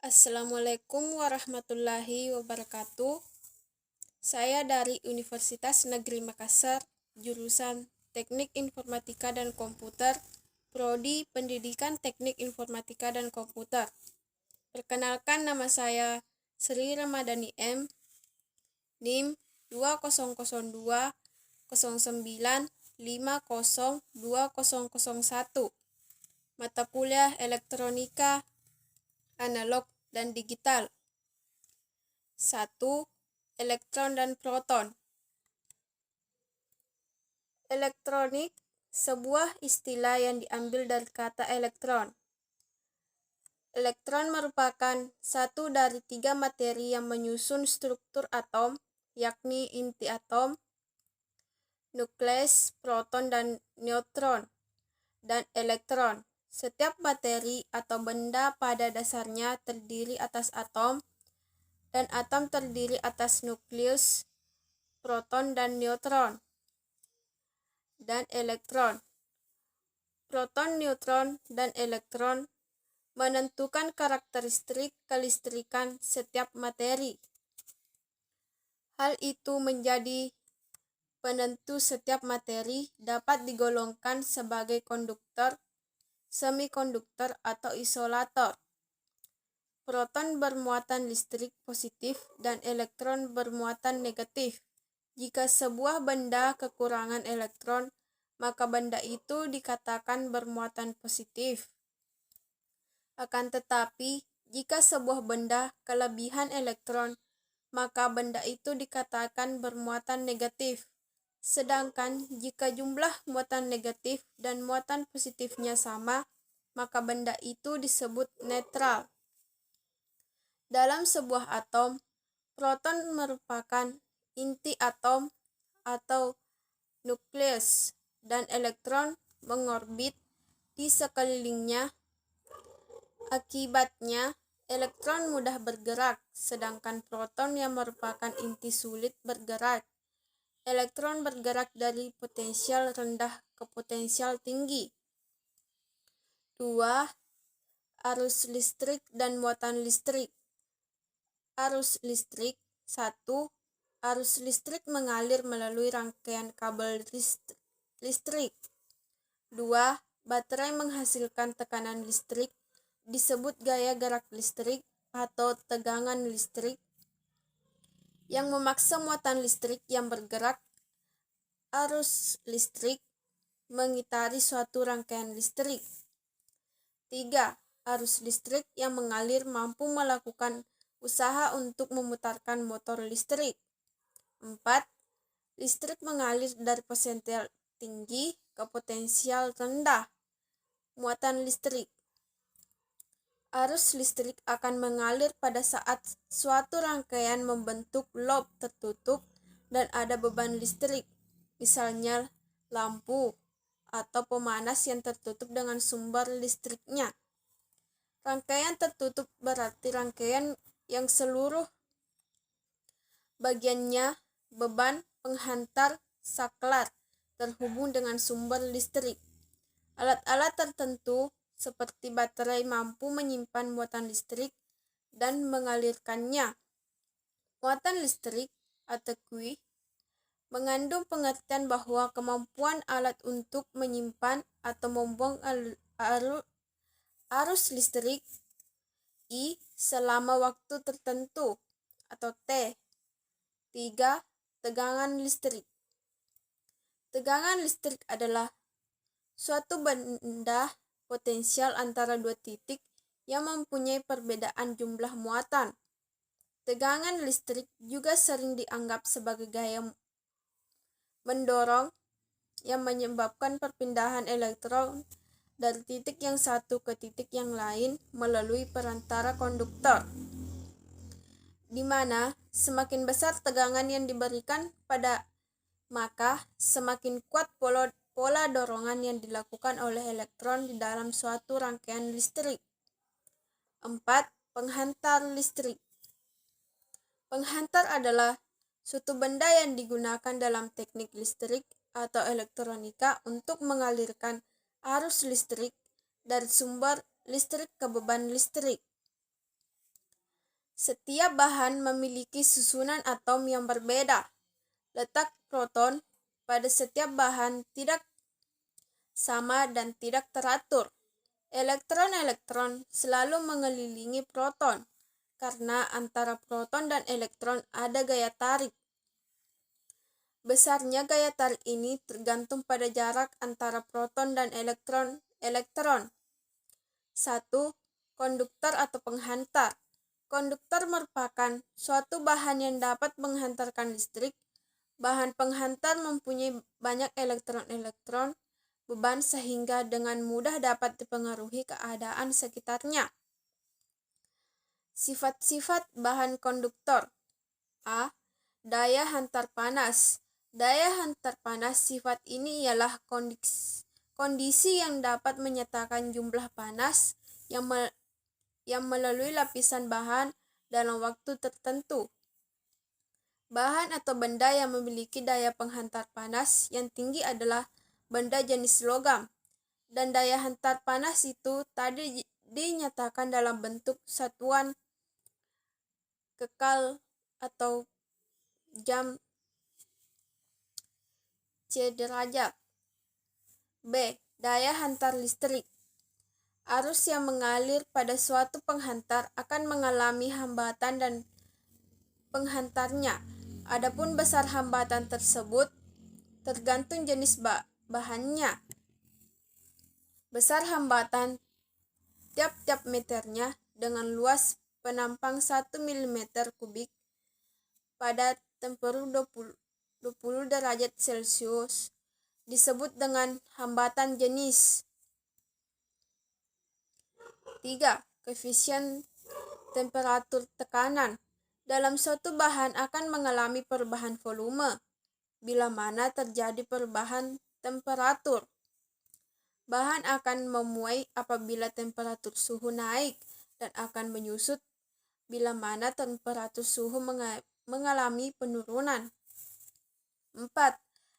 Assalamualaikum warahmatullahi wabarakatuh. Saya dari Universitas Negeri Makassar, jurusan Teknik Informatika dan Komputer, Prodi Pendidikan Teknik Informatika dan Komputer. Perkenalkan, nama saya Sri Ramadhani M, NIM 2002 09 50 2001. Mata kuliah Elektronika, Analog dan Digital. 1. Elektron dan proton. Elektronik, sebuah istilah yang diambil dari kata elektron. Elektron merupakan satu dari tiga materi yang menyusun struktur atom, yakni inti atom, nukleus, proton dan neutron, dan elektron. Setiap materi atau benda pada dasarnya terdiri atas atom, dan atom terdiri atas nukleus, proton dan neutron, dan elektron. Proton, neutron, dan elektron menentukan karakteristik kelistrikan setiap materi. Hal itu menjadi penentu setiap materi dapat digolongkan sebagai konduktor, semikonduktor, atau isolator. Proton bermuatan listrik positif dan elektron bermuatan negatif. Jika sebuah benda kekurangan elektron, maka benda itu dikatakan bermuatan positif. Akan tetapi, jika sebuah benda kelebihan elektron, maka benda itu dikatakan bermuatan negatif. Sedangkan jika jumlah muatan negatif dan muatan positifnya sama, maka benda itu disebut netral. Dalam sebuah atom, proton merupakan inti atom atau nukleus, dan elektron mengorbit di sekelilingnya. Akibatnya, elektron mudah bergerak, sedangkan proton yang merupakan inti sulit bergerak. Elektron bergerak dari potensial rendah ke potensial tinggi. 2. Arus listrik dan muatan listrik. Arus listrik. 1. Arus listrik mengalir melalui rangkaian kabel listrik. 2. Baterai menghasilkan tekanan listrik, disebut gaya gerak listrik atau tegangan listrik, yang memaksa muatan listrik yang bergerak. Arus listrik mengitari suatu rangkaian listrik. 3. Arus listrik yang mengalir mampu melakukan usaha untuk memutarkan motor listrik. 4. Listrik mengalir dari potensial tinggi ke potensial rendah. Muatan listrik. Arus listrik akan mengalir pada saat suatu rangkaian membentuk loop tertutup dan ada beban listrik, misalnya lampu atau pemanas yang tertutup dengan sumber listriknya. Rangkaian tertutup berarti rangkaian yang seluruh bagiannya, beban, penghantar, saklar, terhubung dengan sumber listrik. Alat-alat tertentu seperti baterai mampu menyimpan muatan listrik dan mengalirkannya. Muatan listrik atau Q mengandung pengertian bahwa kemampuan alat untuk menyimpan atau membuang arus listrik I selama waktu tertentu atau T. 3. Tegangan listrik. Tegangan listrik adalah suatu benda potensial antara dua titik yang mempunyai perbedaan jumlah muatan. Tegangan listrik juga sering dianggap sebagai gaya mendorong yang menyebabkan perpindahan elektron dari titik yang satu ke titik yang lain melalui perantara konduktor, di mana semakin besar tegangan yang diberikan maka semakin kuat pola dorongan yang dilakukan oleh elektron di dalam suatu rangkaian listrik. 4. Penghantar listrik. Penghantar adalah suatu benda yang digunakan dalam teknik listrik atau elektronika untuk mengalirkan arus listrik dari sumber listrik ke beban listrik. Setiap bahan memiliki susunan atom yang berbeda. Letak proton pada setiap bahan tidak sama dan tidak teratur. Elektron-elektron selalu mengelilingi proton karena antara proton dan elektron ada gaya tarik. Besarnya gaya tarik ini tergantung pada jarak antara proton dan elektron. 1. Konduktor atau penghantar. Konduktor merupakan suatu bahan yang dapat menghantarkan listrik. Bahan penghantar mempunyai banyak elektron-elektron beban sehingga dengan mudah dapat dipengaruhi keadaan sekitarnya. Sifat-sifat bahan konduktor. A. Daya hantar panas. Daya hantar panas sifat ini ialah kondisi yang dapat menyatakan jumlah panas yang melalui lapisan bahan dalam waktu tertentu. Bahan atau benda yang memiliki daya penghantar panas yang tinggi adalah benda jenis logam, dan daya hantar panas itu tadi dinyatakan dalam bentuk satuan kekal atau jam C derajat. B. Daya hantar listrik. Arus yang mengalir pada suatu penghantar akan mengalami hambatan dan penghantarnya. Adapun besar hambatan tersebut tergantung jenis bahannya. Besar hambatan tiap-tiap meternya dengan luas penampang 1 mm kubik pada temperatur 20 derajat Celcius disebut dengan hambatan jenis. 3. Koefisien temperatur tekanan. Dalam suatu bahan akan mengalami perubahan volume bila mana terjadi perubahan temperatur. Bahan akan memuai apabila temperatur suhu naik dan akan menyusut bila mana temperatur suhu mengalami penurunan. 4.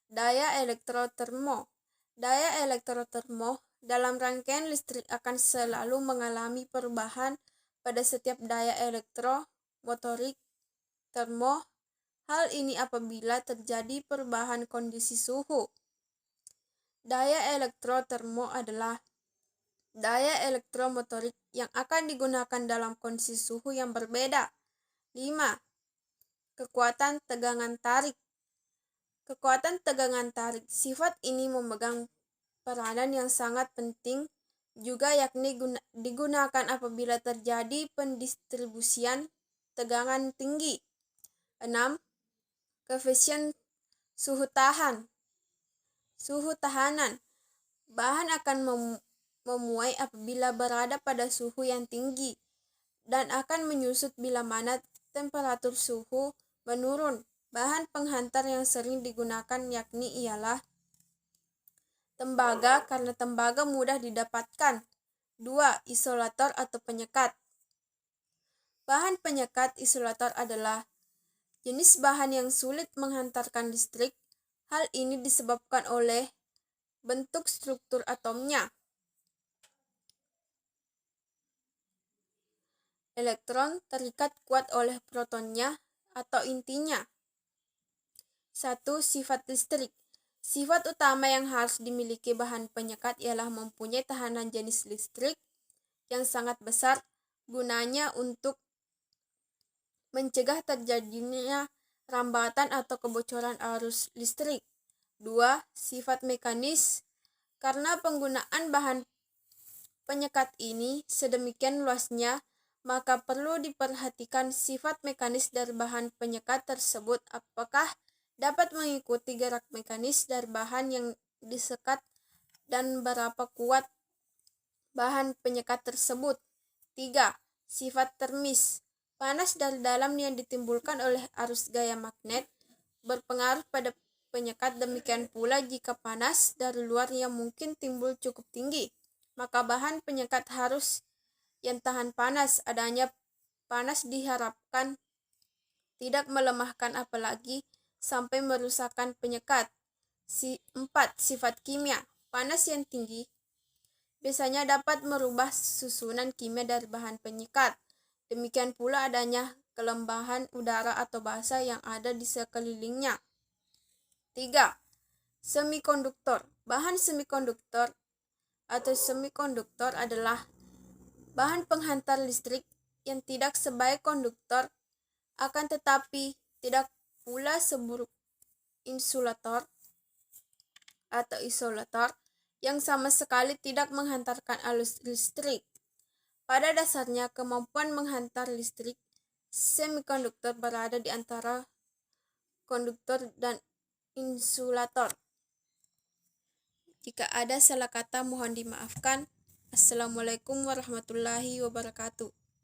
Daya elektrotermo. Daya elektrotermo dalam rangkaian listrik akan selalu mengalami perubahan pada setiap daya elektromotorik termo. Hal ini apabila terjadi perubahan kondisi suhu. Daya elektrotermo adalah daya elektromotorik yang akan digunakan dalam kondisi suhu yang berbeda. 5. Kekuatan tegangan tarik. Kekuatan tegangan tarik sifat ini memegang peranan yang sangat penting juga, yakni digunakan apabila terjadi pendistribusian tegangan tinggi. 6. Koefisien suhu tahanan. Bahan akan memuai apabila berada pada suhu yang tinggi dan akan menyusut bila mana temperatur suhu menurun. Bahan penghantar yang sering digunakan yakni ialah tembaga karena tembaga mudah didapatkan. 2. Isolator atau penyekat. Bahan penyekat isolator adalah jenis bahan yang sulit menghantarkan listrik. Hal ini disebabkan oleh bentuk struktur atomnya. Elektron terikat kuat oleh protonnya atau intinya. 1. Sifat listrik. Sifat utama yang harus dimiliki bahan penyekat ialah mempunyai tahanan jenis listrik yang sangat besar. Gunanya untuk mencegah terjadinya rambatan atau kebocoran arus listrik. 2. Sifat mekanis. Karena penggunaan bahan penyekat ini sedemikian luasnya, maka perlu diperhatikan sifat mekanis dari bahan penyekat tersebut, apakah dapat mengikuti gerak mekanis dari bahan yang disekat dan berapa kuat bahan penyekat tersebut. 3. Sifat termis. Panas dari dalam yang ditimbulkan oleh arus gaya magnet berpengaruh pada penyekat. Demikian pula jika panas dari luar yang mungkin timbul cukup tinggi, maka bahan penyekat harus yang tahan panas. Adanya panas diharapkan tidak melemahkan apalagi sampai merusakkan penyekat. 4. Sifat kimia. Panas yang tinggi biasanya dapat merubah susunan kimia dari bahan penyekat. Demikian pula adanya kelembahan udara atau basa yang ada di sekelilingnya. 3. Semikonduktor. Bahan semikonduktor atau semikonduktor adalah bahan penghantar listrik yang tidak sebaik konduktor, akan tetapi tidak pula seburuk insulator atau isolator yang sama sekali tidak menghantarkan arus listrik. Pada dasarnya, kemampuan menghantar listrik semikonduktor berada di antara konduktor dan insulator. Jika ada salah kata mohon dimaafkan. Assalamualaikum warahmatullahi wabarakatuh.